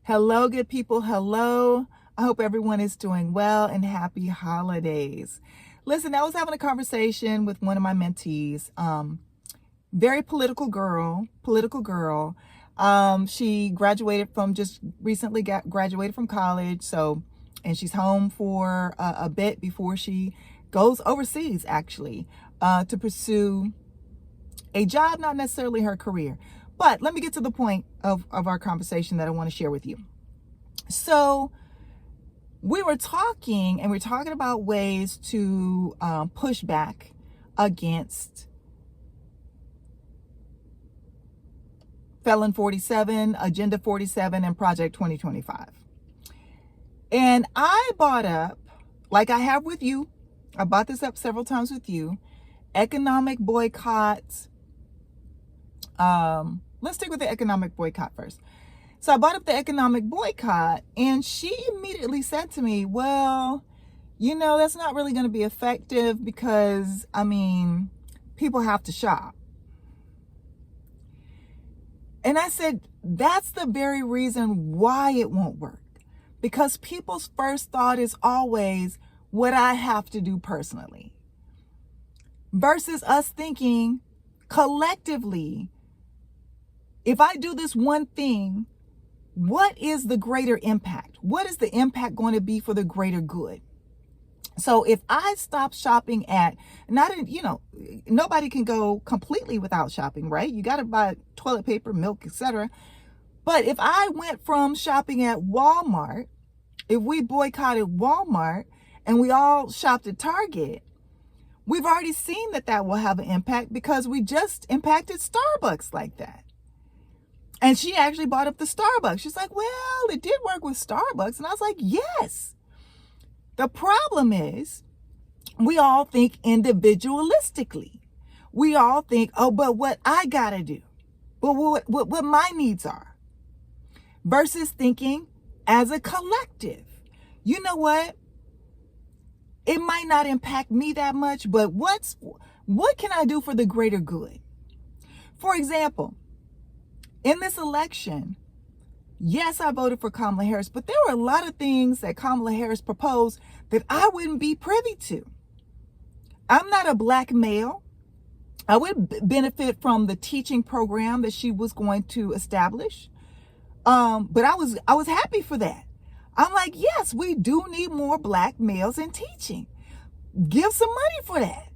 Hello, good people. Hello. I hope everyone is doing well and happy holidays. Listen, I was having a conversation with one of my mentees. Very political girl. She graduated from just recently graduated from college. And she's home for a bit before she goes overseas, actually, to pursue a job, not necessarily her career. But let me get to the point of our conversation that I want to share with you. So we were talking about ways to push back against Felon 47, Agenda 47, and Project 2025. And I brought up, like I have with you, I brought this up several times with you, economic boycotts. Let's stick with the economic boycott first. So I brought up the economic boycott, and she immediately said to me, well, that's not really going to be effective because, people have to shop. And I said, that's the very reason why it won't work. Because people's first thought is always what I have to do personally. Versus us thinking collectively, if I do this one thing, what is the greater impact? What is the impact going to be for the greater good? So if I stop shopping nobody can go completely without shopping, right? You got to buy toilet paper, milk, etc. But if I went from shopping at Walmart, if we boycotted Walmart and we all shopped at Target, we've already seen that will have an impact because we just impacted Starbucks like that. And she actually brought up the Starbucks. She's like, well, it did work with Starbucks. And I was like, yes. The problem is we all think individualistically. We all think, oh, but what I got to do, but what my needs are, versus thinking as a collective. You know what? It might not impact me that much, but what can I do for the greater good? For example, in this election, yes, I voted for Kamala Harris, but there were a lot of things that Kamala Harris proposed that I wouldn't be privy to. I'm not a black male. I would benefit from the teaching program that she was going to establish. But I was happy for that. I'm like, yes, we do need more black males in teaching. Give some money for that.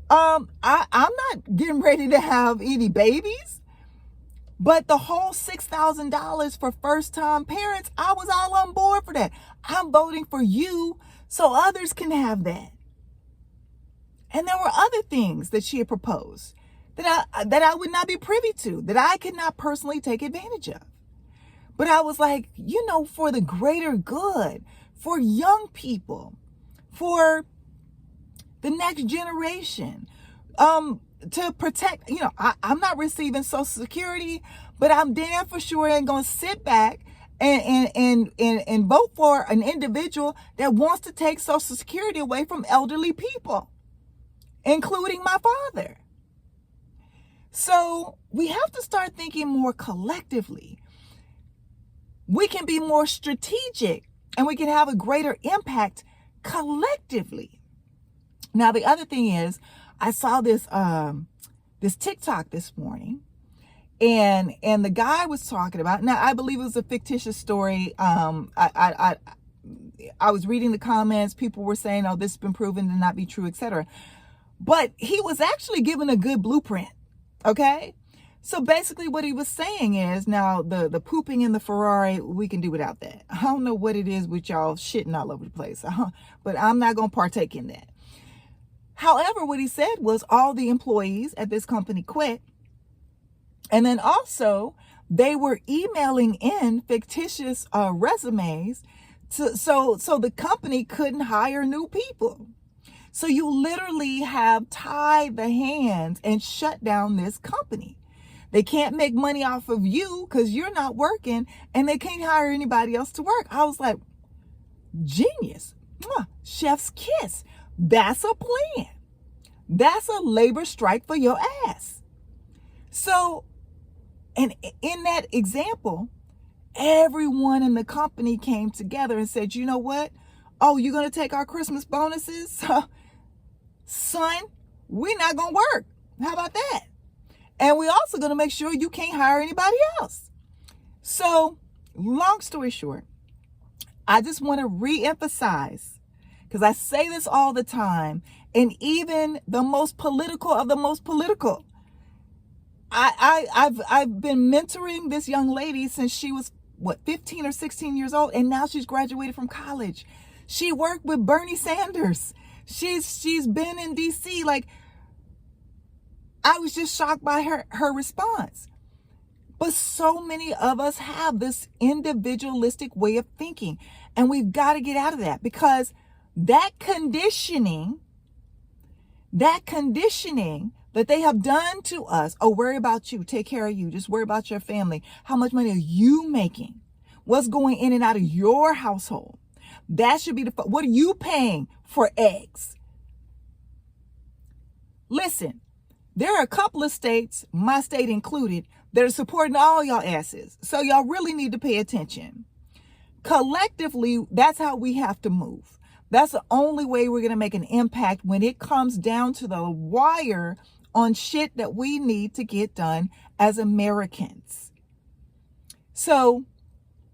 I'm not getting ready to have any babies. But the whole $6,000 for first-time parents, I was all on board for that. I'm voting for you so others can have that. And there were other things that she had proposed that I would not be privy to, that I could not personally take advantage of. But I was like, for the greater good, for young people, for the next generation, to protect, I'm not receiving Social Security, but I'm damn for sure ain't gonna sit back and vote for an individual that wants to take Social Security away from elderly people, including my father. So we have to start thinking more collectively. We can be more strategic and we can have a greater impact collectively. Now, the other thing is, I saw this TikTok this morning, and the guy was talking about. Now, I believe it was a fictitious story. I was reading the comments. People were saying, "Oh, this has been proven to not be true," etc. But he was actually given a good blueprint. Okay, so basically, what he was saying is, now the pooping in the Ferrari, we can do without that. I don't know what it is with y'all shitting all over the place, but I'm not gonna partake in that. However, what he said was all the employees at this company quit. And then also they were emailing in fictitious resumes so the company couldn't hire new people. So you literally have tied the hands and shut down this company. They can't make money off of you because you're not working, and they can't hire anybody else to work. I was like, genius. Chef's kiss. That's a plan. That's a labor strike for your ass. So, and in that example, everyone in the company came together and said, you know what? Oh, you're going to take our Christmas bonuses? Son, we're not going to work. How about that? And we're also going to make sure you can't hire anybody else. So, long story short, I just want to reemphasize, because I say this all the time, and even the most political of the most political. I've been mentoring this young lady since she was 15 or 16 years old, and now she's graduated from college. She worked with Bernie Sanders. She's been in DC. Like, I was just shocked by her response. But so many of us have this individualistic way of thinking, and we've got to get out of that, because that conditioning that they have done to us, oh, worry about you, take care of you, just worry about your family. How much money are you making? What's going in and out of your household? That should be what are you paying for eggs? Listen, there are a couple of states, my state included, that are supporting all y'all asses. So y'all really need to pay attention. Collectively, that's how we have to move. That's the only way we're going to make an impact when it comes down to the wire on shit that we need to get done as Americans. So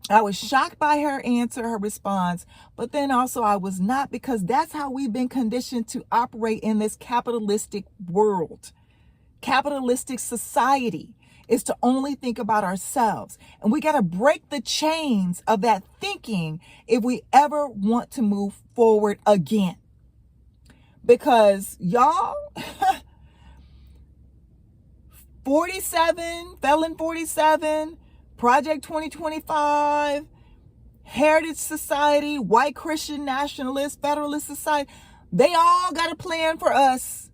I was shocked by her answer, her response, but then also I was not, because that's how we've been conditioned to operate in this capitalistic world, capitalistic society, is to only think about ourselves. And we got to break the chains of that thinking if we ever want to move forward again. Because y'all, 47, 47, Project 2025, Heritage Society, White Christian Nationalist, Federalist Society, they all got a plan for us.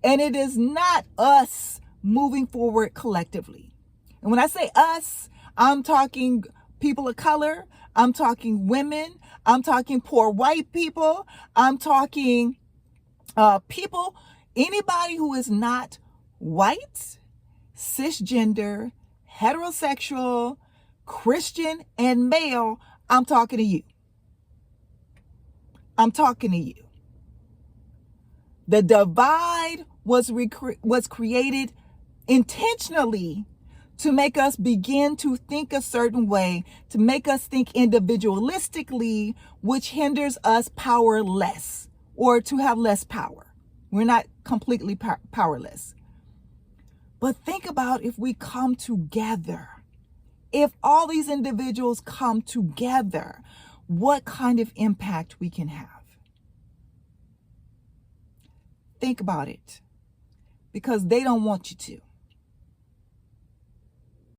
And it is not us moving forward collectively. And when I say us, I'm talking people of color, I'm talking women, I'm talking poor white people, I'm talking people, anybody who is not white, cisgender, heterosexual, Christian, and male. I'm talking to you. I'm talking to you. The divide was created intentionally to make us begin to think a certain way, to make us think individualistically, which hinders us powerless, or to have less power. We're not completely powerless. But think about if we come together, if all these individuals come together, what kind of impact we can have. Think about it, because they don't want you to.